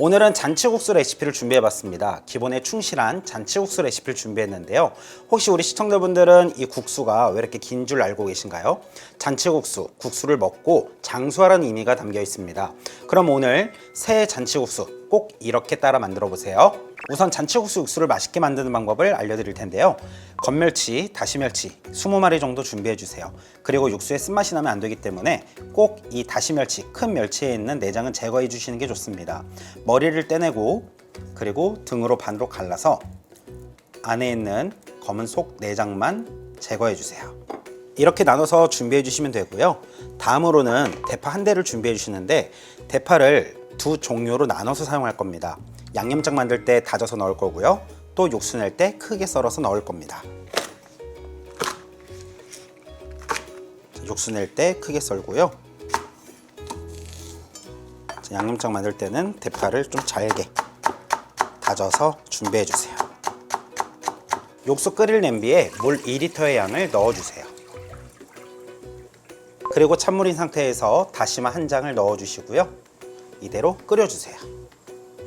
오늘은 잔치국수 레시피를 준비해봤습니다. 기본에 충실한 잔치국수 레시피를 준비했는데요. 혹시 우리 시청자분들은 이 국수가 왜 이렇게 긴 줄 알고 계신가요? 잔치국수, 국수를 먹고 장수하라는 의미가 담겨 있습니다. 그럼 오늘 새 잔치국수 꼭 이렇게 따라 만들어 보세요. 우선 잔치국수 육수를 맛있게 만드는 방법을 알려드릴 텐데요. 건멸치, 다시멸치 20마리 정도 준비해 주세요. 그리고 육수에 쓴맛이 나면 안 되기 때문에 꼭 이 다시멸치, 큰 멸치에 있는 내장은 제거해 주시는 게 좋습니다. 머리를 떼내고 그리고 등으로 반으로 갈라서 안에 있는 검은 속 내장만 제거해 주세요. 이렇게 나눠서 준비해 주시면 되고요. 다음으로는 대파 한 대를 준비해 주시는데 대파를 두 종류로 나눠서 사용할 겁니다. 양념장 만들 때 다져서 넣을 거고요. 또 육수 낼 때 크게 썰어서 넣을 겁니다. 육수 낼 때 크게 썰고요. 양념장 만들 때는 대파를 좀 잘게 다져서 준비해 주세요. 육수 끓일 냄비에 물 2리터의 양을 넣어 주세요. 그리고 찬물인 상태에서 다시마 한 장을 넣어 주시고요. 이대로 끓여 주세요.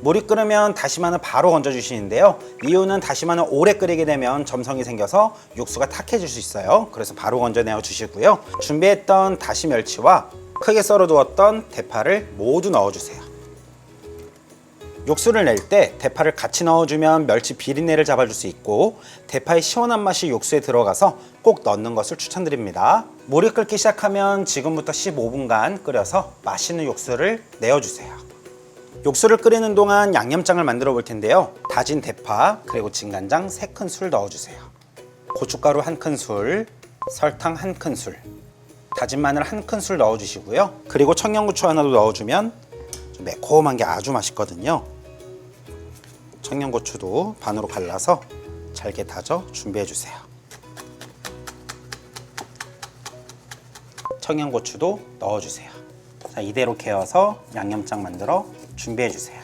물이 끓으면 다시마는 바로 건져 주시는데요. 이유는 다시마는 오래 끓이게 되면 점성이 생겨서 육수가 탁해질 수 있어요. 그래서 바로 건져내어 주시고요. 준비했던 다시 멸치와 크게 썰어 두었던 대파를 모두 넣어 주세요. 육수를 낼 때 대파를 같이 넣어주면 멸치 비린내를 잡아줄 수 있고 대파의 시원한 맛이 육수에 들어가서 꼭 넣는 것을 추천드립니다. 물이 끓기 시작하면 지금부터 15분간 끓여서 맛있는 육수를 내어주세요. 육수를 끓이는 동안 양념장을 만들어 볼 텐데요. 다진 대파 그리고 진간장 3큰술 넣어주세요. 고춧가루 1큰술, 설탕 1큰술, 다진 마늘 1큰술 넣어주시고요. 그리고 청양고추 하나도 넣어주면 좀 매콤한 게 아주 맛있거든요. 청양고추도 반으로 갈라서 잘게 다져 준비해 주세요. 청양고추도 넣어주세요. 자, 이대로 개어서 양념장 만들어 준비해 주세요.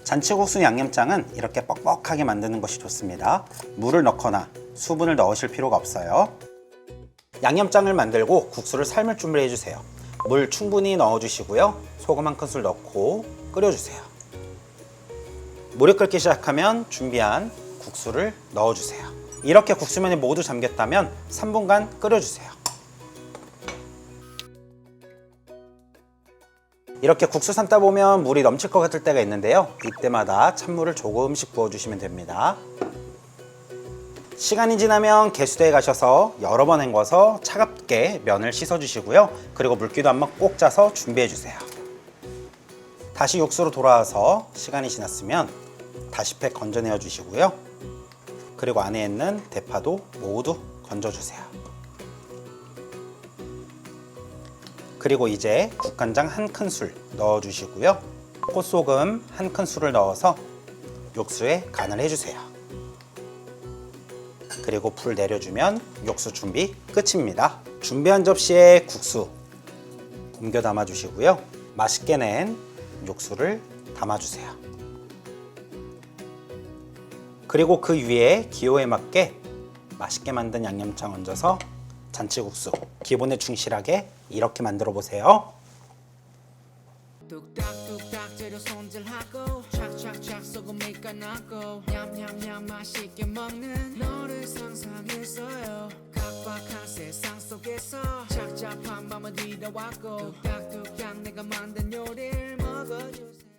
잔치국수 양념장은 이렇게 뻑뻑하게 만드는 것이 좋습니다. 물을 넣거나 수분을 넣으실 필요가 없어요. 양념장을 만들고 국수를 삶을 준비해 주세요. 물 충분히 넣어주시고요. 소금 1큰술 넣고 끓여주세요. 물이 끓기 시작하면 준비한 국수를 넣어주세요. 이렇게 국수면이 모두 잠겼다면 3분간 끓여주세요. 이렇게 국수 삶다 보면 물이 넘칠 것 같을 때가 있는데요. 이때마다 찬물을 조금씩 부어주시면 됩니다. 시간이 지나면 개수대에 가셔서 여러 번 헹궈서 차갑게 면을 씻어주시고요. 그리고 물기도 한번 꼭 짜서 준비해주세요. 다시 육수로 돌아와서 시간이 지났으면 다시 팩 건져내어 주시고요. 그리고 안에 있는 대파도 모두 건져주세요. 그리고 이제 국간장 1큰술 넣어주시고요. 꽃소금 1큰술을 넣어서 육수에 간을 해주세요. 그리고 불 내려주면 육수 준비 끝입니다. 준비한 접시에 국수 옮겨 담아 주시고요. 맛있게 낸 육수를 담아주세요. 그리고 그 위에 기호에 맞게 맛있게 만든 양념장 얹어서 잔치국수 기본에 충실하게 이렇게 만들어 보세요. 뚝딱뚝딱 재료 손질하고 착착착 소금이 까나고 냠냠냠 맛있게 먹는 너를 상상했어요. 각박한 세상 속에서 착잡한 밤을 뒤로왔고 뚝딱뚝딱 내가 만든 요리를 먹어주세요.